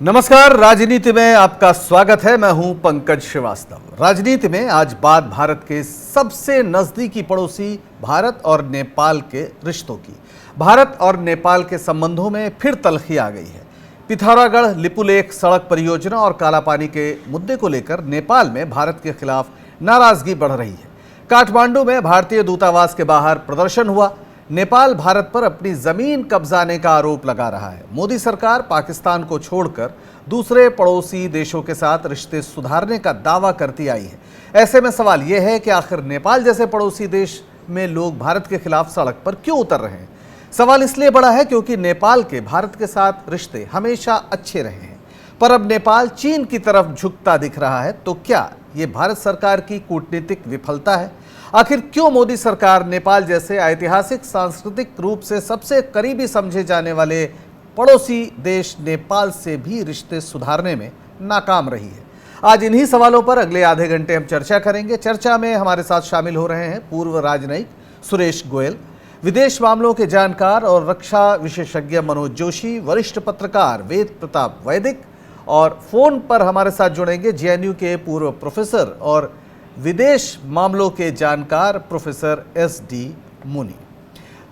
नमस्कार, राजनीति में आपका स्वागत है। मैं हूं पंकज श्रीवास्तव। राजनीति में आज बात भारत के सबसे नजदीकी पड़ोसी भारत और नेपाल के रिश्तों की। भारत और नेपाल के संबंधों में फिर तल्खी आ गई है। पिथौरागढ़ लिपुलेख सड़क परियोजना और कालापानी के मुद्दे को लेकर नेपाल में भारत के खिलाफ नाराजगी बढ़ रही है। काठमांडू में भारतीय दूतावास के बाहर प्रदर्शन हुआ। नेपाल भारत पर अपनी जमीन कब्जाने का आरोप लगा रहा है। मोदी सरकार पाकिस्तान को छोड़कर दूसरे पड़ोसी देशों के साथ रिश्ते सुधारने का दावा करती आई है। ऐसे में सवाल यह है कि आखिर नेपाल जैसे पड़ोसी देश में लोग भारत के खिलाफ सड़क पर क्यों उतर रहे हैं। सवाल इसलिए बड़ा है क्योंकि नेपाल के भारत के साथ रिश्ते हमेशा अच्छे रहे हैं, पर अब नेपाल चीन की तरफ झुकता दिख रहा है। तो क्या ये भारत सरकार की कूटनीतिक विफलता है? आखिर क्यों मोदी सरकार नेपाल जैसे ऐतिहासिक सांस्कृतिक रूप से सबसे करीबी समझे जाने वाले पड़ोसी देश नेपाल से भी रिश्ते सुधारने में नाकाम रही है? आज इन्हीं सवालों पर अगले आधे घंटे हम चर्चा करेंगे। चर्चा में हमारे साथ शामिल हो रहे हैं पूर्व राजनयिक सुरेश गोयल, विदेश मामलों के जानकार और रक्षा विशेषज्ञ मनोज जोशी, वरिष्ठ पत्रकार वेद प्रताप वैदिक, और फोन पर हमारे साथ जुड़ेंगे जेएनयू के पूर्व प्रोफेसर और विदेश मामलों के जानकार प्रोफेसर एसडी मुनि।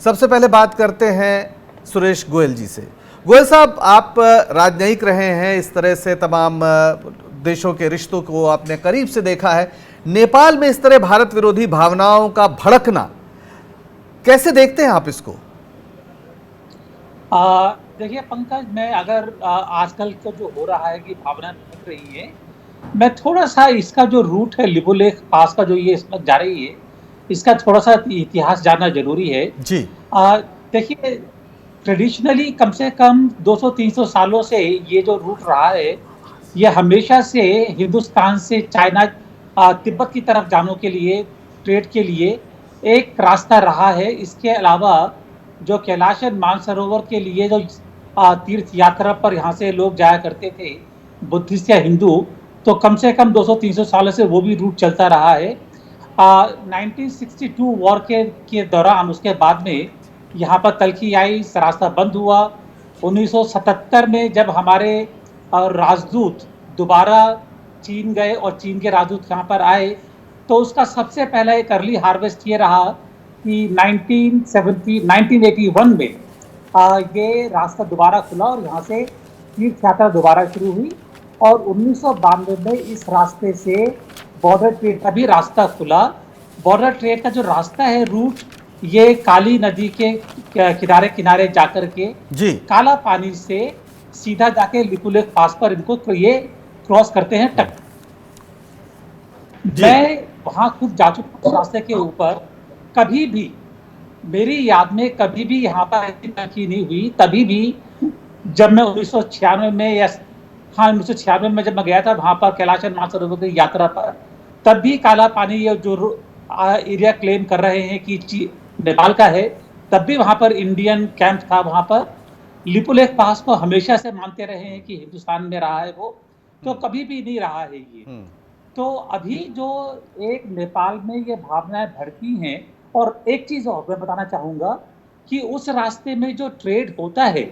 सबसे पहले बात करते हैं सुरेश गोयल जी से। गोयल साहब, आप राजनयिक रहे हैं, इस तरह से तमाम देशों के रिश्तों को आपने करीब से देखा है। नेपाल में इस तरह भारत विरोधी भावनाओं का भड़कना कैसे देखते हैं आप इसको? देखिए पंकज, मैं अगर आजकल का जो हो रहा है कि भावना भड़क रही है, मैं थोड़ा सा इसका जो रूट है लिपुलेख पास का जो ये इसमें जा रही है, इसका थोड़ा सा इतिहास जानना जरूरी है जी। देखिए, ट्रेडिशनली कम से कम 200-300 सालों से ये जो रूट रहा है, ये हमेशा से हिंदुस्तान से चाइना तिब्बत की तरफ जाने के लिए, ट्रेड के लिए एक रास्ता रहा है। इसके अलावा जो कैलाशन मानसरोवर के लिए जो तीर्थ यात्रा पर यहाँ से लोग जाया करते थे, बुद्धिस्ट या हिंदू, तो कम से कम 200-300 सालों से वो भी रूट चलता रहा है। 1962 वॉर के दौरान उसके बाद में यहाँ पर तल्खी आई, रास्ता बंद हुआ। 1977 में जब हमारे राजदूत दोबारा चीन गए और चीन के राजदूत यहाँ पर आए, तो उसका सबसे पहला एक अर्ली हार्वेस्ट ये रहा कि 1981 में ये रास्ता दोबारा खुला और यहाँ से तीर्थ यात्रा दोबारा शुरू हुई। और 1992 में इस रास्ते से बॉर्डर ट्रेड का भी रास्ता खुला। बॉर्डर ट्रेड का जो रास्ता है, रूट, ये काली नदी के किनारे किनारे जाकर के जी काला पानी से सीधा जाके लिपुलेख पास पर इनको ये क्रॉस करते हैं। मैं वहां खुद जा चुका हूं रास्ते के ऊपर। कभी भी मेरी याद में कभी भी यहाँ पर ऐसी तल्खी नहीं हुई। तभी भी जब मैं 1996 में या 1996 में जब मैं गया था वहां पर कैलाश मानसरोवर की यात्रा पर, तब भी काला पानी ये जो एरिया क्लेम कर रहे हैं कि नेपाल का है, तब भी वहां पर इंडियन कैंप था। वहां पर लिपुलेख पास को हमेशा से मानते रहे हैं कि हिंदुस्तान में रहा है वो, तो कभी भी नहीं रहा है ये। तो अभी जो एक नेपाल में ये भावनाएं भड़की हैं। और एक चीज और मैं बताना चाहूंगा कि उस रास्ते में जो ट्रेड होता है,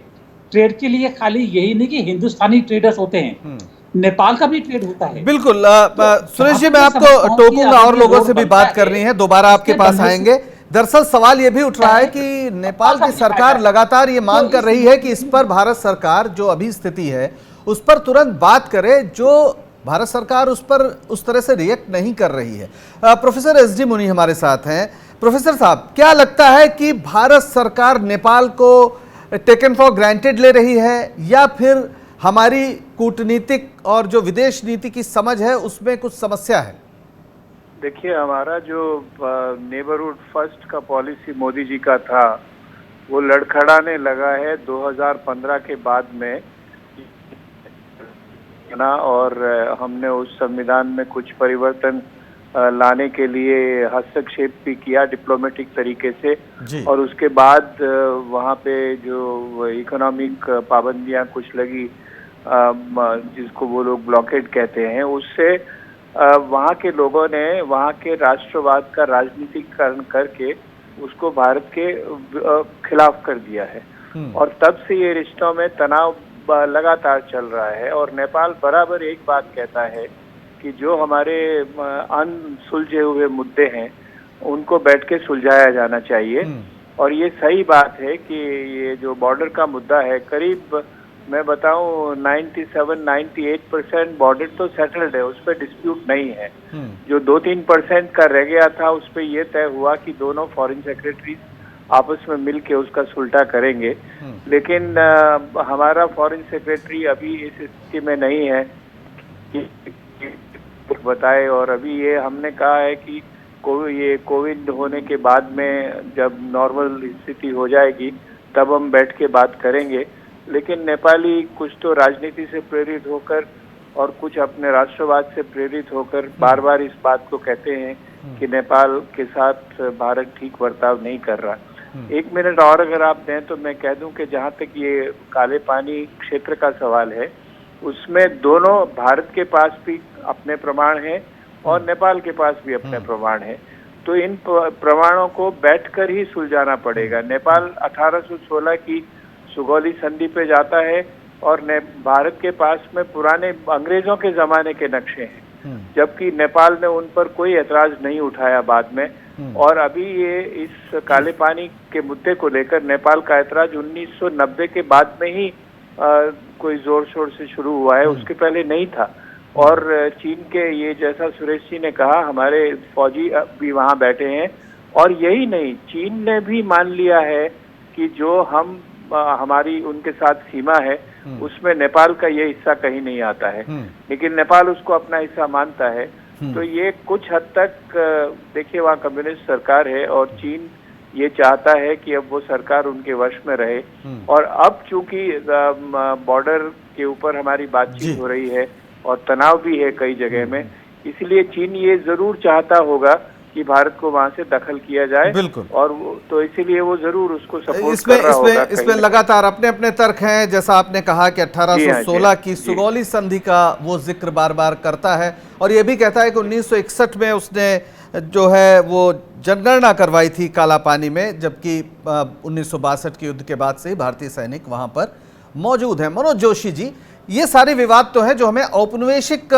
ट्रेड के लिए खाली यही नहीं कि हिंदुस्तानी ट्रेडर्स होते हैं, नेपाल का भी ट्रेड होता है। बिल्कुल। सुरेश जी, मैं आपको टोकूंगा और लोगों से भी बात करनी है, दोबारा आपके पास आएंगे। दरअसल सवाल ये भी उठ रहा है कि नेपाल की सरकार लगातार ये मांग कर रही है कि इस पर भारत सरकार जो अभी स्थिति है उस पर तुरंत बात करे, जो भारत सरकार उस पर उस तरह से रिएक्ट नहीं कर रही है। प्रोफेसर एसडी मुनि हमारे साथ हैं। प्रोफेसर साहब, क्या लगता है कि भारत सरकार नेपाल को टेकन फॉर ग्रांटेड ले रही है, या फिर हमारी कूटनीतिक और जो विदेश नीति की समझ है उसमें कुछ समस्या है? देखिए, हमारा जो नेबरहुड फर्स्ट का पॉलिसी मोदी जी का था, वो लड़खड़ाने लगा है 2015 के बाद में ना। और हमने उस संविधान में कुछ परिवर्तन लाने के लिए हस्तक्षेप भी किया डिप्लोमेटिक तरीके से। और उसके बाद वहाँ पे जो इकोनॉमिक पाबंदियाँ कुछ लगी, जिसको वो लोग ब्लॉकेड कहते हैं, उससे वहाँ के लोगों ने वहाँ के राष्ट्रवाद का राजनीतिकरण करके उसको भारत के खिलाफ कर दिया है। और तब से ये रिश्तों में तनाव लगातार चल रहा है और नेपाल बराबर एक बात कहता है कि जो हमारे अनसुलझे हुए मुद्दे हैं उनको बैठ के सुलझाया जाना चाहिए। और ये सही बात है कि ये जो बॉर्डर का मुद्दा है, करीब मैं बताऊं 97-98% बॉर्डर तो सेटल्ड है, उस पर डिस्प्यूट नहीं है। जो 2-3% का रह गया था उस पर यह तय हुआ कि दोनों फॉरेन सेक्रेटरी आपस में मिल के उसका सुलटा करेंगे, लेकिन हमारा फॉरेन सेक्रेटरी अभी इस स्थिति में नहीं है कि बताए। और अभी ये हमने कहा है कि ये कोविड होने के बाद में जब नॉर्मल स्थिति हो जाएगी तब हम बैठ के बात करेंगे। लेकिन नेपाली कुछ तो राजनीति से प्रेरित होकर और कुछ अपने राष्ट्रवाद से प्रेरित होकर बार बार इस बात को कहते हैं कि नेपाल के साथ भारत ठीक बर्ताव नहीं कर रहा। 1 मिनट और अगर आप दें तो मैं कह दूं कि जहां तक ये काले पानी क्षेत्र का सवाल है, उसमें दोनों भारत के पास भी अपने प्रमाण हैं और नेपाल के पास भी अपने प्रमाण हैं। तो इन प्रमाणों को बैठकर ही सुलझाना पड़ेगा। नेपाल 1816 की सुगौली संधि पे जाता है और भारत के पास में पुराने अंग्रेजों के जमाने के नक्शे हैं, जबकि नेपाल ने उन पर कोई ऐतराज नहीं उठाया बाद में। और अभी ये इस काले पानी के मुद्दे को लेकर नेपाल का ऐतराज 1990 के बाद में ही कोई जोर शोर से शुरू हुआ है, उसके पहले नहीं था। और चीन के ये जैसा सुरेश जी ने कहा, हमारे फौजी भी वहाँ बैठे हैं और यही नहीं, चीन ने भी मान लिया है कि जो हमारी उनके साथ सीमा है उसमें नेपाल का ये हिस्सा कहीं नहीं आता है, लेकिन नेपाल उसको अपना हिस्सा मानता है। तो ये कुछ हद तक देखिए वहाँ कम्युनिस्ट सरकार है और चीन ये चाहता है कि अब वो सरकार उनके वश में रहे। और अब चूंकि बॉर्डर के ऊपर हमारी बातचीत हो रही है और तनाव भी है कई जगह में, इसलिए चीन ये जरूर चाहता होगा कि भारत को वहां से दखल किया जाए। बिल्कुल। और तो इसीलिए वो जरूर उसको सपोर्ट कर रहा होगा। इसमें लगातार अपने अपने तर्क हैं, जैसा आपने कहा कि 1816 की सुगौली संधि का वो जिक्र बार बार करता है और ये भी कहता है कि 1961 में उसने जो है वो जनगणना करवाई थी काला पानी में, जबकि 1962 के युद्ध के बाद से ही भारतीय सैनिक वहां पर मौजूद हैं। मनोज जोशी जी, ये सारे विवाद तो हैं जो हमें औपनिवेशिक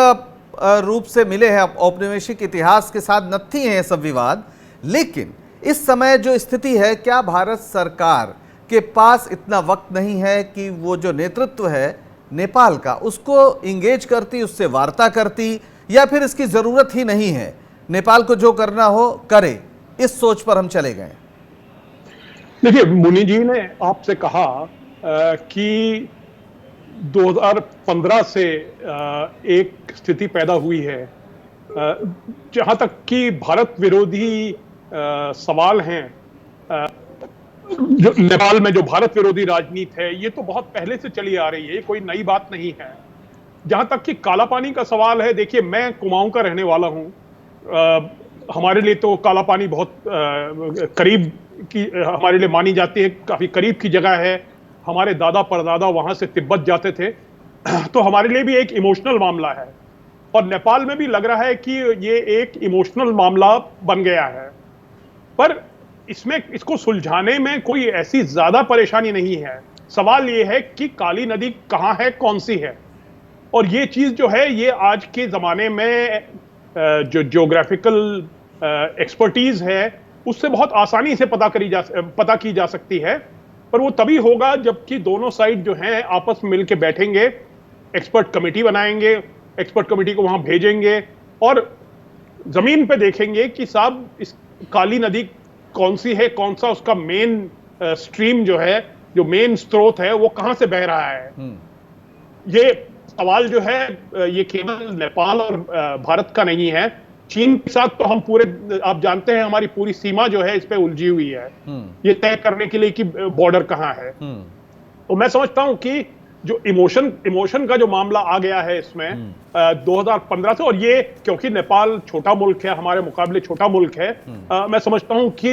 रूप से मिले हैं, औपनिवेशिक इतिहास के साथ नत्थी हैं ये सब विवाद, लेकिन इस समय जो स्थिति है, क्या भारत सरकार के पास इतना वक्त नहीं है कि वो जो नेतृत्व है नेपाल का उसको इंगेज करती, उससे वार्ता करती, या फिर इसकी जरूरत ही नहीं है, नेपाल को जो करना हो करे, इस सोच पर हम चले गए? देखिए, मुनि जी ने आपसे कहा कि 2015 से एक स्थिति पैदा हुई है जहां तक कि भारत विरोधी सवाल हैं। जो नेपाल में जो भारत विरोधी राजनीति है ये तो बहुत पहले से चली आ रही है, कोई नई बात नहीं है। जहां तक कि काला पानी का सवाल है, देखिए मैं कुमाऊं का रहने वाला हूं, हमारे लिए तो काला पानी बहुत करीब की हमारे लिए मानी जाती है, काफी करीब की जगह है। हमारे दादा परदादा वहां से तिब्बत जाते थे, तो हमारे लिए भी एक इमोशनल मामला है और नेपाल में भी लग रहा है कि ये एक इमोशनल मामला बन गया है। पर इसमें इसको सुलझाने में कोई ऐसी ज्यादा परेशानी नहीं है। सवाल ये है कि काली नदी कहां है, कौन सी है, और ये चीज जो है ये आज के जमाने में जो ज्योग्राफिकल एक्सपर्टीज है उससे बहुत आसानी से पता की जा सकती है। पर वो तभी होगा जबकि दोनों साइड जो हैं आपस में मिलकर बैठेंगे, एक्सपर्ट कमेटी बनाएंगे, एक्सपर्ट कमेटी को वहां भेजेंगे और जमीन पे देखेंगे कि साहब इस काली नदी कौन सी है, कौन सा उसका मेन स्ट्रीम जो है, जो मेन स्रोत है वो कहां से बह रहा है। ये सवाल जो है ये केवल नेपाल और भारत का नहीं है, चीन के साथ तो हम पूरे, आप जानते हैं हमारी पूरी सीमा जो है इस पे उलझी हुई है, ये तय करने के लिए कि बॉर्डर कहां है। तो मैं समझता हूं कि जो इमोशन का जो मामला आ गया है इसमें 2015 से, और ये क्योंकि नेपाल छोटा मुल्क है, हमारे मुकाबले छोटा मुल्क है, मैं समझता हूं कि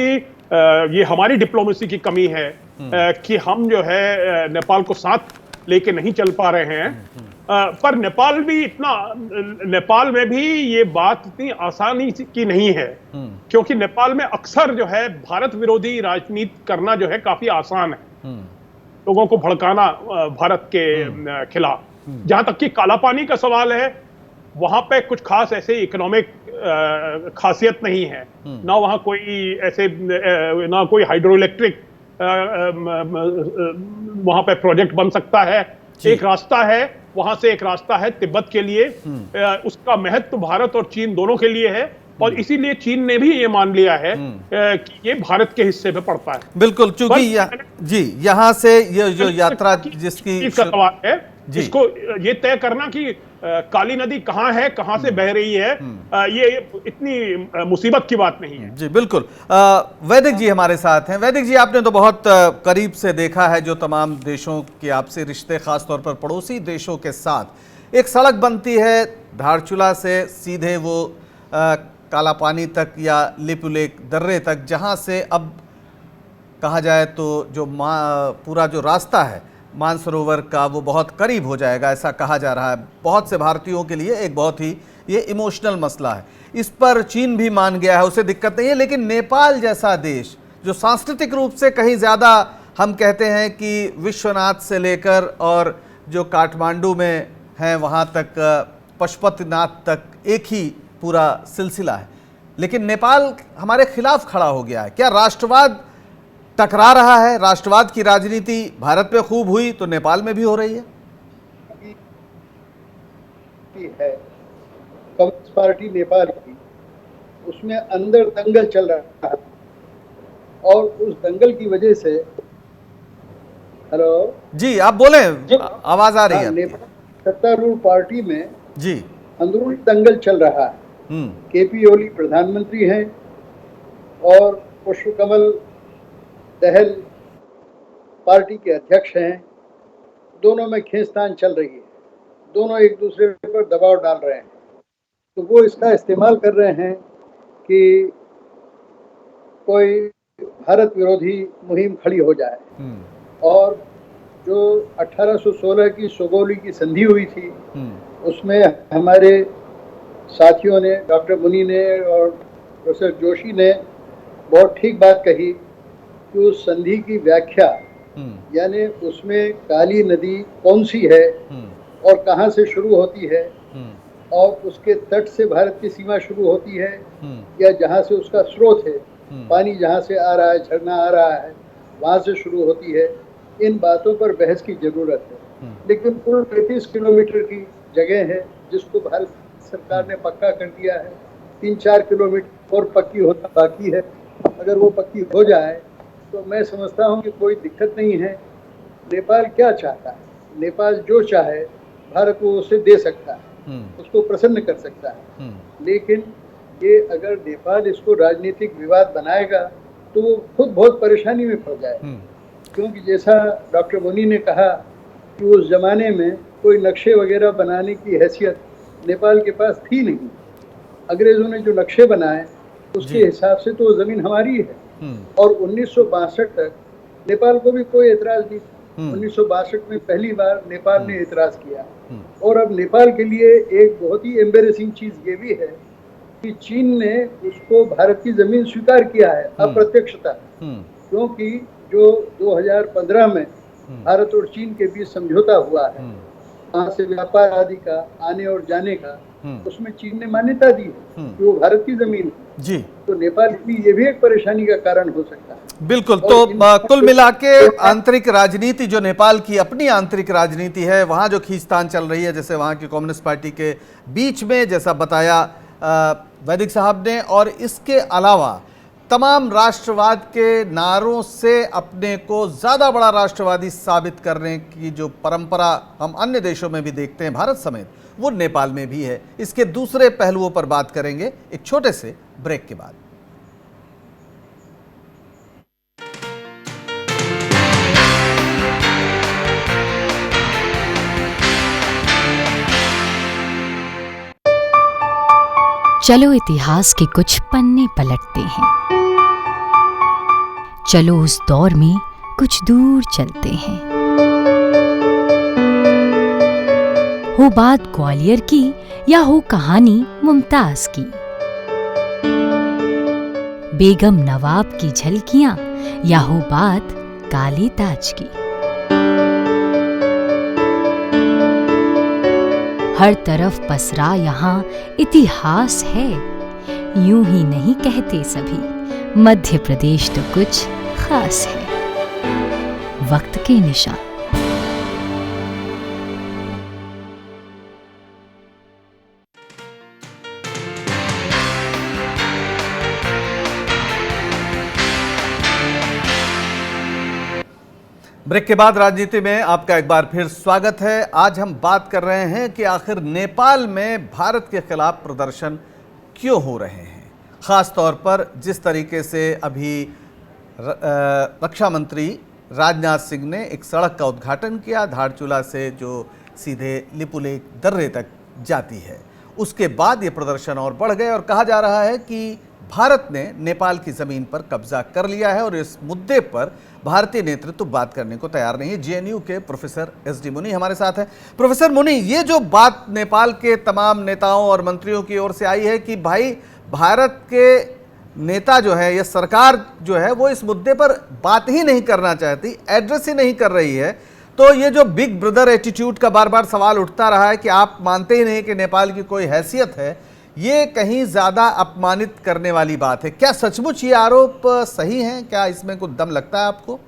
ये हमारी डिप्लोमेसी की कमी है कि हम जो है नेपाल को साथ लेके नहीं चल पा रहे हैं। पर नेपाल में भी ये बात इतनी आसानी की नहीं है, क्योंकि नेपाल में अक्सर जो है भारत विरोधी राजनीति करना जो है काफी आसान है। लोगों को भड़काना भारत के खिलाफ। जहां तक कि काला पानी का सवाल है, वहां पे कुछ खास ऐसे इकोनॉमिक खासियत नहीं है, ना वहां कोई ऐसे ना कोई हाइड्रो इलेक्ट्रिक वहां पे प्रोजेक्ट बन सकता है। एक रास्ता है, वहां से एक रास्ता है तिब्बत के लिए, उसका महत्व भारत और चीन दोनों के लिए है, और इसीलिए चीन ने भी ये मान लिया है कि ये भारत के हिस्से में पड़ता है। बिल्कुल, चूंकि जी यहाँ से ये जो यात्रा जिसकी सवाल है, जिसको ये तय करना कि काली नदी कहाँ है, कहाँ से बह रही है, ये इतनी मुसीबत की बात नहीं है। जी बिल्कुल। वैदिक जी हमारे साथ हैं। वैदिक जी, आपने तो बहुत करीब से देखा है जो तमाम देशों के आपसी रिश्ते, खासतौर पर पड़ोसी देशों के साथ। एक सड़क बनती है धारचूला से सीधे वो काला पानी तक या लिपुलेख दर्रे तक, जहाँ से अब कहा जाए तो जो पूरा जो रास्ता है मानसरोवर का वो बहुत करीब हो जाएगा, ऐसा कहा जा रहा है। बहुत से भारतीयों के लिए एक बहुत ही ये इमोशनल मसला है। इस पर चीन भी मान गया है, उसे दिक्कत नहीं है। लेकिन नेपाल जैसा देश जो सांस्कृतिक रूप से कहीं ज़्यादा, हम कहते हैं कि विश्वनाथ से लेकर और जो काठमांडू में हैं वहाँ तक, पशुपतिनाथ तक एक ही पूरा सिलसिला है, लेकिन नेपाल हमारे खिलाफ खड़ा हो गया है। क्या राष्ट्रवाद टकरा रहा है? राष्ट्रवाद की राजनीति भारत में खूब हुई तो नेपाल में भी हो रही है। कम्युनिस्ट पार्टी नेपाल की, उसमें अंदर दंगल चल रहा है, और उस दंगल की वजह से, हेलो जी आप बोले, आवाज आ रही है। नेपाल सत्तारूढ़ पार्टी में जी अंदरूनी दंगल चल रहा है। केपी ओली प्रधानमंत्री हैं और पुष्पकमल दहल पार्टी के अध्यक्ष हैं। दोनों में खींचतान चल रही है, दोनों एक दूसरे पर दबाव डाल रहे हैं। तो वो इसका इस्तेमाल कर रहे हैं कि कोई भारत विरोधी मुहिम खड़ी हो जाए। और जो 1816 की सुगौली की संधि हुई थी, उसमें हमारे साथियों ने, डॉक्टर मुनि ने और प्रोफेसर जोशी ने बहुत ठीक बात कही कि उस संधि की व्याख्या, यानी उसमें काली नदी कौन सी है और कहाँ से शुरू होती है, और उसके तट से भारत की सीमा शुरू होती है या जहाँ से उसका स्रोत है, पानी जहाँ से आ रहा है, झरना आ रहा है, वहाँ से शुरू होती है, इन बातों पर बहस की जरूरत है। लेकिन कुल 35 किलोमीटर की जगह है जिसको भारत सरकार ने पक्का कर दिया है। 3-4 किलोमीटर और पक्की होना बाकी है। अगर वो पक्की हो जाए तो मैं समझता हूँ कि कोई दिक्कत नहीं है। नेपाल क्या चाहता है? नेपाल जो चाहे भारत को उसे दे सकता है, उसको प्रसन्न कर सकता है। लेकिन ये अगर नेपाल इसको राजनीतिक विवाद बनाएगा तो वो खुद बहुत परेशानी में पड़ जाए। क्योंकि जैसा डॉक्टर मुनि ने कहा कि उस जमाने में कोई नक्शे वगैरह बनाने की हैसियत नेपाल के पास थी नहीं। अंग्रेजों ने जो नक्शे बनाए उसके हिसाब से तो जमीन हमारी है। और 1962 तक नेपाल को भी कोई एतराज नहीं। 1962 में पहली बार नेपाल ने एतराज किया। और अब नेपाल के लिए एक बहुत ही एम्बेरेसिंग चीज ये भी है कि चीन ने उसको भारत की जमीन स्वीकार किया है अप्रत्यक्षता। क्योंकि जो 2015 में भारत और चीन के बीच समझौता हुआ है, वहाँ से व्यापार आदि का आने और जाने का, उसमें चीन ने मान्यता दी है कि वो भारत की जमीन है। जी, तो नेपाल के लिए ये भी एक परेशानी का कारण हो सकता है। बिल्कुल। तो कुल मिला के आंतरिक राजनीति, जो नेपाल की अपनी आंतरिक राजनीति है, वहाँ जो खींचतान चल रही है, जैसे वहाँ की कम्युनिस्ट पार्टी के बीच में, जैसा बताया वैदिक साहब ने, और इसके अलावा तमाम राष्ट्रवाद के नारों से अपने को ज़्यादा बड़ा राष्ट्रवादी साबित करने की जो परंपरा हम अन्य देशों में भी देखते हैं, भारत समेत, वो नेपाल में भी है। इसके दूसरे पहलुओं पर बात करेंगे एक छोटे से ब्रेक के बाद। चलो इतिहास के कुछ पन्ने पलटते हैं। चलो उस दौर में कुछ दूर चलते हैं। हो बात ग्वालियर की या हो कहानी मुमताज की, बेगम नवाब की झलकियां या हो बात काले ताज की, हर तरफ पसरा यहाँ इतिहास है। यूं ही नहीं कहते सभी, मध्य प्रदेश तो कुछ खास है। वक्त के निशान। ब्रेक के बाद राजनीति में आपका एक बार फिर स्वागत है। आज हम बात कर रहे हैं कि आखिर नेपाल में भारत के खिलाफ प्रदर्शन क्यों हो रहे हैं। खास तौर पर जिस तरीके से अभी रक्षा मंत्री राजनाथ सिंह ने एक सड़क का उद्घाटन किया, धारचूला से जो सीधे लिपुलेख दर्रे तक जाती है, उसके बाद ये प्रदर्शन और बढ़ गए और कहा जा रहा है कि भारत ने नेपाल की ज़मीन पर कब्जा कर लिया है और इस मुद्दे पर भारतीय नेतृत्व बात करने को तैयार नहीं है। जेएनयू के प्रोफेसर एसडी मुनि हमारे साथ हैं। प्रोफेसर मुनि, ये जो बात नेपाल के तमाम नेताओं और मंत्रियों की ओर से आई है कि भाई भारत के नेता जो है या सरकार जो है वो इस मुद्दे पर बात ही नहीं करना चाहती, एड्रेस ही नहीं कर रही है, तो ये जो बिग ब्रदर एटीट्यूड का बार बार सवाल उठता रहा है कि आप मानते ही नहीं कि नेपाल की कोई हैसियत है, ये कहीं ज़्यादा अपमानित करने वाली बात है। क्या सचमुच ये आरोप सही है? क्या इसमें कुछ दम लगता है आपको?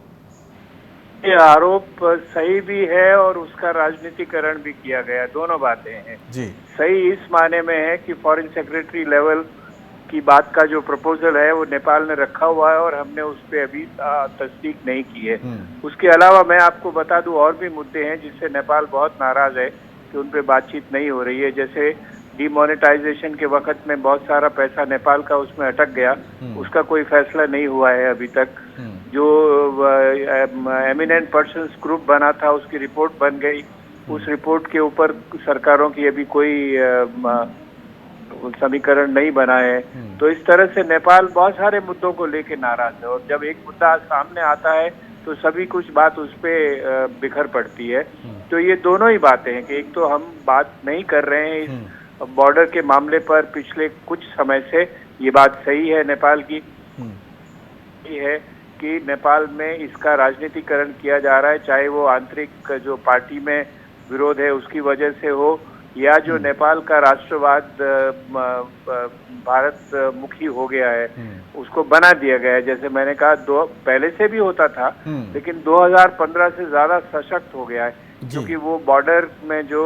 ये आरोप सही भी है और उसका राजनीतिकरण भी किया गया, दोनों बातें हैं जी। सही इस माने में है कि फॉरेन सेक्रेटरी लेवल की बात का जो प्रपोजल है वो नेपाल ने रखा हुआ है और हमने उस पर अभी तस्दीक नहीं की है। उसके अलावा मैं आपको बता दूं और भी मुद्दे हैं जिससे नेपाल बहुत नाराज है कि उन पे बातचीत नहीं हो रही है। जैसे डिमोनेटाइजेशन के वक्त में बहुत सारा पैसा नेपाल का उसमें अटक गया, उसका कोई फैसला नहीं हुआ है अभी तक। जो एमिनेंट पर्सन्स ग्रुप बना था उसकी रिपोर्ट बन गई, उस रिपोर्ट के ऊपर सरकारों की अभी कोई समीकरण नहीं बना है। तो इस तरह से नेपाल बहुत सारे मुद्दों को लेके नाराज है और जब एक मुद्दा सामने आता है तो सभी कुछ बात उस पर बिखर पड़ती है। तो ये दोनों ही बातें हैं कि एक तो हम बात नहीं कर रहे हैं इस बॉर्डर के मामले पर पिछले कुछ समय से, ये बात सही है नेपाल की, ये है कि नेपाल में इसका राजनीतिकरण किया जा रहा है, चाहे वो आंतरिक जो पार्टी में विरोध है उसकी वजह से हो या जो नेपाल का राष्ट्रवाद भारत मुखी हो गया है उसको बना दिया गया है। जैसे मैंने कहा पहले से भी होता था लेकिन 2015 से ज्यादा सशक्त हो गया है क्योंकि वो बॉर्डर में जो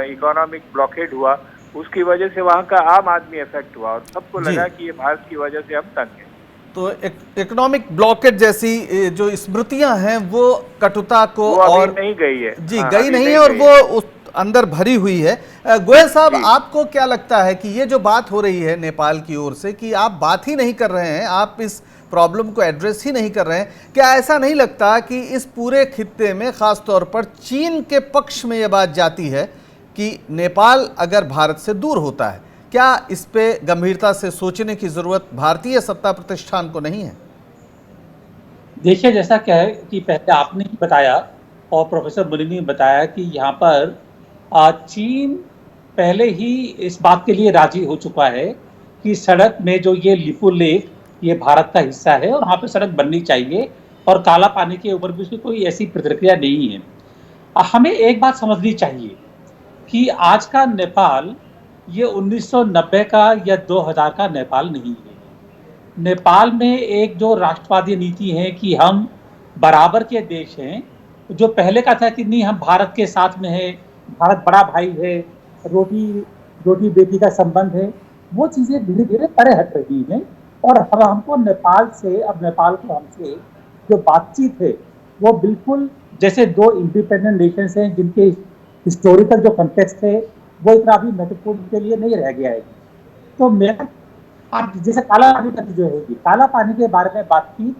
इकोनॉमिक ब्लॉकेड हुआ उसकी वजह से वहाँ का आम आदमी इफेक्ट हुआ और सबको लगा कि ये भारत की वजह से हम तंग है। तो इकोनॉमिक ब्लॉकेट जैसी जो स्मृतियां हैं वो कटुता को वो और नहीं गई है जी गई नहीं है और वो उस अंदर भरी हुई है। गोयल साहब, आपको क्या लगता है कि ये जो बात हो रही है नेपाल की ओर से कि आप बात ही नहीं कर रहे हैं, आप इस प्रॉब्लम को एड्रेस ही नहीं कर रहे हैं, क्या ऐसा नहीं लगता कि इस पूरे खित्ते में खास तौर पर चीन के पक्ष में ये बात जाती है कि नेपाल अगर भारत से दूर होता है, क्या इस पे गंभीरता से सोचने की जरूरत भारतीय सत्ता प्रतिष्ठान को नहीं है? देखिए, जैसा क्या है कि पहले आपने ही बताया और प्रोफेसर मुनि ने बताया कि यहाँ पर चीन पहले ही इस बात के लिए राजी हो चुका है कि सड़क में जो ये लिपुलेख ये भारत का हिस्सा है और वहाँ पे सड़क बननी चाहिए और काला पानी के ऊपर भी उसकी कोई ऐसी प्रतिक्रिया नहीं है। हमें एक बात समझनी चाहिए कि आज का नेपाल ये 1990 का या 2000 का नेपाल नहीं है। नेपाल में एक जो राष्ट्रवादी नीति है कि हम बराबर के देश हैं, जो पहले का था कि नहीं हम भारत के साथ में है, भारत बड़ा भाई है, रोटी बेटी का संबंध है, वो चीज़ें धीरे धीरे परे हट रही हैं और अब हमको नेपाल से, अब नेपाल को हमसे जो बातचीत है वो बिल्कुल जैसे दो इंडिपेंडेंट नेशंस हैं जिनके हिस्टोरिकल जो कंटेक्स्ट है वो इतना भी महत्वपूर्ण के लिए नहीं रह गया है। तो मैं आप जैसे काला पानी का जो है, काला पानी के बारे में बात की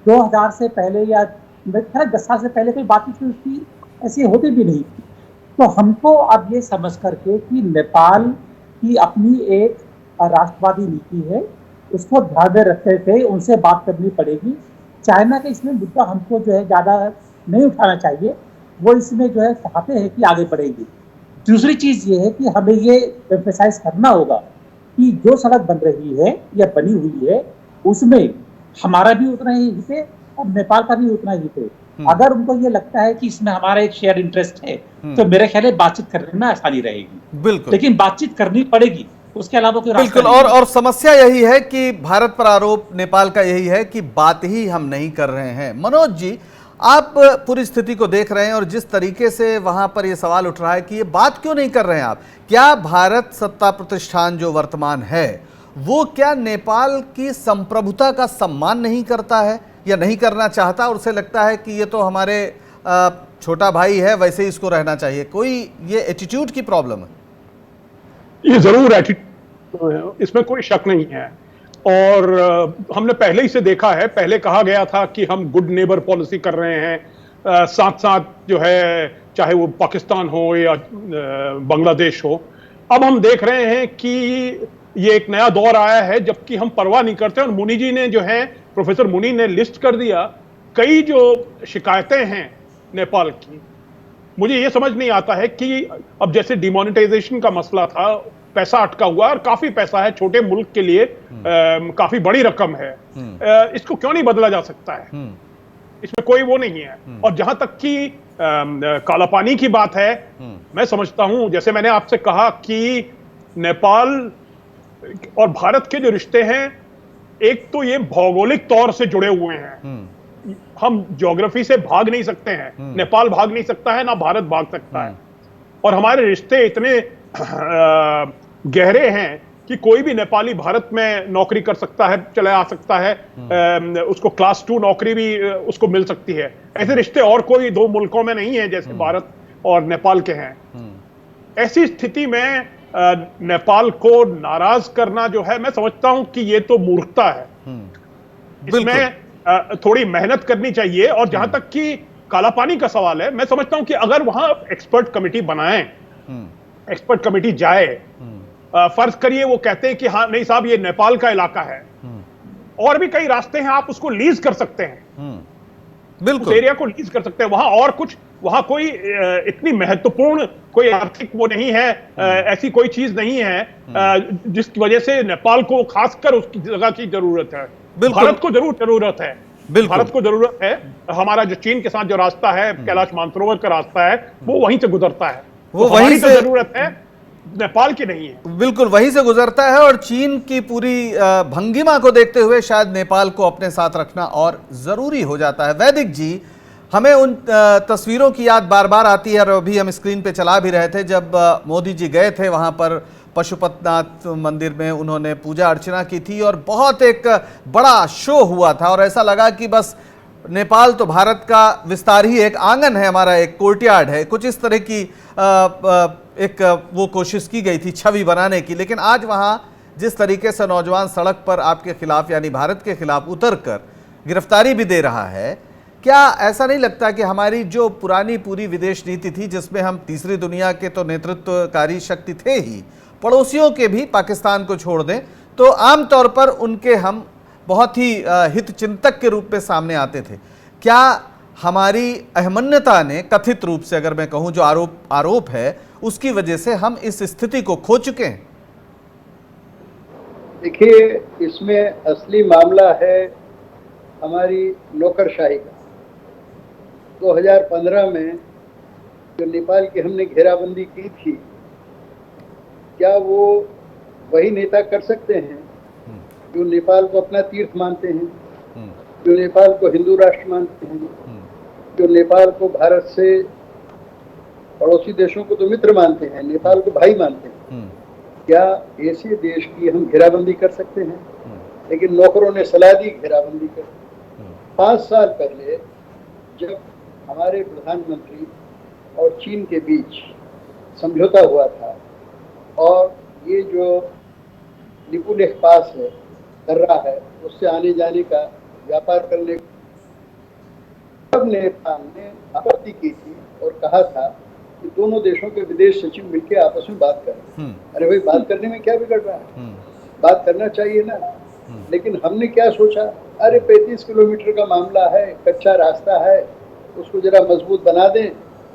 2000 से पहले या 10 साल से पहले कोई बातचीत उसकी ऐसी होती भी नहीं थी। तो हमको अब ये समझ करके कि नेपाल की अपनी एक राष्ट्रवादी नीति है, उसको ध्यान में रखते थे उनसे बात करनी पड़ेगी। चाइना का इसमें मुद्दा हमको जो है ज़्यादा नहीं उठाना चाहिए, वो इसमें जो है चाहते हैं कि आगे बढ़ेगी। दूसरी चीज़ ये है कि हमें ये एम्फेसाइज करना होगा कि जो सड़क बन रही है या बनी हुई है उसमें हमारा भी उतना ही हित है और नेपाल का भी उतना ही हित है। अगर उनको ये लगता है कि इसमें हमारा एक शेयर इंटरेस्ट है तो मेरे ख्याल है बातचीत करने में आसानी रहेगी। बिल्कुल, लेकिन बातचीत करनी पड़ेगी, उसके अलावा कोई रास्ता बिल्कुल। नहीं है। और समस्या यही है कि भारत पर आरोप नेपाल का यही है कि बात ही हम नहीं कर रहे हैं। मनोज जी, आप पूरी स्थिति को देख रहे हैं और जिस तरीके से वहां पर यह सवाल उठ रहा है कि ये बात क्यों नहीं कर रहे हैं आप, क्या भारत सत्ता प्रतिष्ठान जो वर्तमान है वो क्या नेपाल की संप्रभुता का सम्मान नहीं करता है या नहीं करना चाहता, और उसे लगता है कि ये तो हमारे छोटा भाई है, वैसे ही इसको रहना चाहिए? कोई ये एटीट्यूड की प्रॉब्लम है? ये जरूर एटीट्यूड, इसमें कोई शक नहीं है। और हमने पहले ही से देखा है, पहले कहा गया था कि हम गुड नेबर पॉलिसी कर रहे हैं, साथ साथ जो है चाहे वो पाकिस्तान हो या बांग्लादेश हो। अब हम देख रहे हैं कि ये एक नया दौर आया है जबकि हम परवाह नहीं करते। और मुनि जी ने जो है, प्रोफेसर मुनि ने लिस्ट कर दिया कई जो शिकायतें हैं नेपाल की। मुझे ये समझ नहीं आता है कि अब जैसे डिमोनेटाइजेशन का मसला था, पैसा अटका हुआ और काफी पैसा है, छोटे मुल्क के लिए काफी बड़ी रकम है, इसको क्यों नहीं बदला जा सकता है? इसमें कोई वो नहीं है। और जहां तक कि काला पानी की बात है, मैं समझता हूं, जैसे मैंने आपसे कहा कि नेपाल और भारत के जो रिश्ते हैं, एक तो ये भौगोलिक तौर से जुड़े हुए हैं, हम ज्योग्राफी से भाग नहीं सकते हैं, नेपाल भाग नहीं सकता है, ना भारत भाग सकता है। और हमारे रिश्ते इतने गहरे हैं कि कोई भी नेपाली भारत में नौकरी कर सकता है, चला आ सकता है, उसको क्लास 2 नौकरी भी उसको मिल सकती है। ऐसे रिश्ते और कोई दो मुल्कों में नहीं है जैसे भारत और नेपाल के हैं। ऐसी स्थिति में नेपाल को नाराज करना जो है, मैं समझता हूं कि ये तो मूर्खता है। इसमें थोड़ी मेहनत करनी चाहिए। और जहां तक कि काला पानी का सवाल है, मैं समझता हूं कि अगर वहां एक्सपर्ट कमेटी बनाएं, एक्सपर्ट कमेटी जाए, फर्ज करिए वो कहते हैं कि हाँ नहीं साहब ये नेपाल का इलाका है, और भी कई रास्ते हैं, आप उसको लीज कर सकते हैं, बिल्कुल उस एरिया को लीज कर सकते हैं। वहां और कुछ, वहां कोई इतनी महत्वपूर्ण कोई आर्थिक वो नहीं है, ऐसी कोई चीज नहीं है जिसकी वजह से नेपाल को खासकर उसकी जगह की जरूरत है। भारत को जरूर जरूरत है, भारत को जरूरत है। हमारा जो चीन के साथ जो रास्ता है, कैलाश मानसरोवर का रास्ता है, वो वहीं से गुजरता है, वो तो वहीं से जरूरत है, नेपाल की नहीं है। बिल्कुल वहीं से गुजरता है। और चीन की पूरी भंगिमा को देखते हुए शायद नेपाल को अपने साथ रखना और जरूरी हो जाता है। वैदिक जी, हमें उन तस्वीरों की याद बार बार आती है, और अभी हम स्क्रीन पे चला भी रहे थे, जब मोदी जी गए थे वहां पर पशुपतिनाथ मंदिर में, उन्होंने पूजा अर्चना की थी और बहुत एक बड़ा शो हुआ था, और ऐसा लगा कि बस नेपाल तो भारत का विस्तार ही, एक आंगन है हमारा, एक कोर्टयार्ड है, कुछ इस तरह की एक वो कोशिश की गई थी छवि बनाने की। लेकिन आज वहाँ जिस तरीके से नौजवान सड़क पर आपके खिलाफ यानी भारत के खिलाफ उतर कर गिरफ्तारी भी दे रहा है, क्या ऐसा नहीं लगता कि हमारी जो पुरानी पूरी विदेश नीति थी, जिसमें हम तीसरी दुनिया के तो नेतृत्वकारी शक्ति थे ही, पड़ोसियों के भी, पाकिस्तान को छोड़ दें तो आमतौर पर उनके हम बहुत ही हित चिंतक के रूप में सामने आते थे, क्या हमारी अहमन्यता ने, कथित रूप से अगर मैं कहूं, जो आरोप है उसकी वजह से हम इस स्थिति को खो चुके हैं? देखिए, इसमें असली मामला है हमारी नौकरशाही का। 2015 में जो नेपाल की हमने घेराबंदी की थी, क्या वो वही नेता कर सकते हैं जो नेपाल को अपना तीर्थ मानते हैं, जो नेपाल को हिंदू राष्ट्र मानते हैं, जो नेपाल को भारत से, पड़ोसी देशों को तो मित्र मानते हैं, नेपाल को भाई मानते हैं? क्या ऐसे देश की हम घेराबंदी कर सकते हैं? लेकिन नौकरों ने सलाह दी घेराबंदी कर। 5 साल पहले जब हमारे प्रधानमंत्री और चीन के बीच समझौता हुआ था, और ये जो निपुलेख पास है कर रहा है, उससे आने जाने का, व्यापार करने, तब नेपाल ने आपत्ति की थी और कहा था कि दोनों देशों के विदेश सचिव मिलकर आपस में बात करें। अरे भाई, बात करने में क्या बिगड़ रहा है? बात करना चाहिए ना। लेकिन हमने क्या सोचा, अरे 35 किलोमीटर का मामला है, कच्चा रास्ता है, उसको जरा मजबूत बना दें,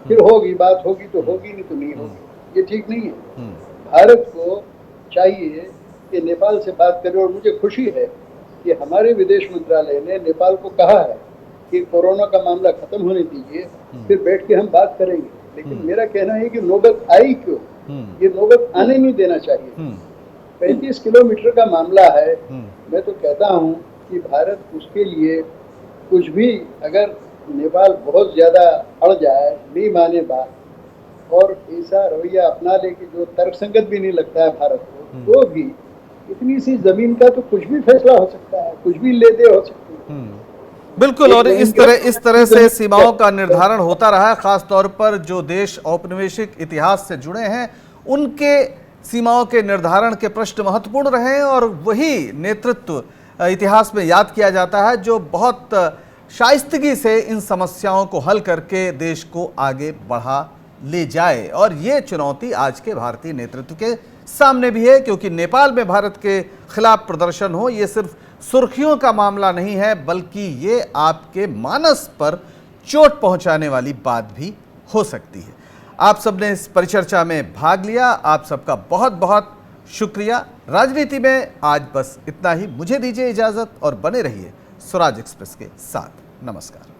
फिर होगी बात, होगी तो होगी, नहीं तो नहीं होगी। ये ठीक नहीं है। भारत को चाहिए कि नेपाल से बात करें। और मुझे खुशी है कि हमारे विदेश मंत्रालय ने नेपाल को कहा है कि कोरोना का मामला खत्म होने दीजिए, फिर बैठ के हम बात करेंगे। लेकिन मेरा कहना है कि नौबत आई क्यों, ये नौबत आने नहीं देना चाहिए। 35 किलोमीटर का मामला है। मैं तो कहता हूँ कि भारत उसके लिए कुछ भी, अगर नेपाल बहुत ज्यादा अड़ जाए, नहीं माने बात और ऐसा रवैया अपना ले कि जो तर्कसंगत भी नहीं लगता है भारत को, तो भी इतनी सी जमीन का तो कुछ भी फैसला हो सकता है, कुछ भी ले दे हो सकती है। बिल्कुल, और इस तरह से सीमाओं का निर्धारण होता रहा है। खास तौर पर जो देश औपनिवेशिक इतिहास से जुड़े हैं, उनके सीमाओं के निर्धारण के प्रश्न महत्वपूर्ण रहे हैं और वही नेतृत्व इतिहास में याद किया जाता है जो बहुत शाइस्तगी से इन समस्याओं को हल करके देश को आगे बढ़ा ले जाए। और ये चुनौती आज के भारतीय नेतृत्व के सामने भी है, क्योंकि नेपाल में भारत के खिलाफ प्रदर्शन हो, ये सिर्फ सुर्खियों का मामला नहीं है, बल्कि ये आपके मानस पर चोट पहुंचाने वाली बात भी हो सकती है। आप सबने इस परिचर्चा में भाग लिया, आप सबका बहुत बहुत शुक्रिया। राजनीति में आज बस इतना ही। मुझे दीजिए इजाजत और बने रहिए स्वराज एक्सप्रेस के साथ। नमस्कार।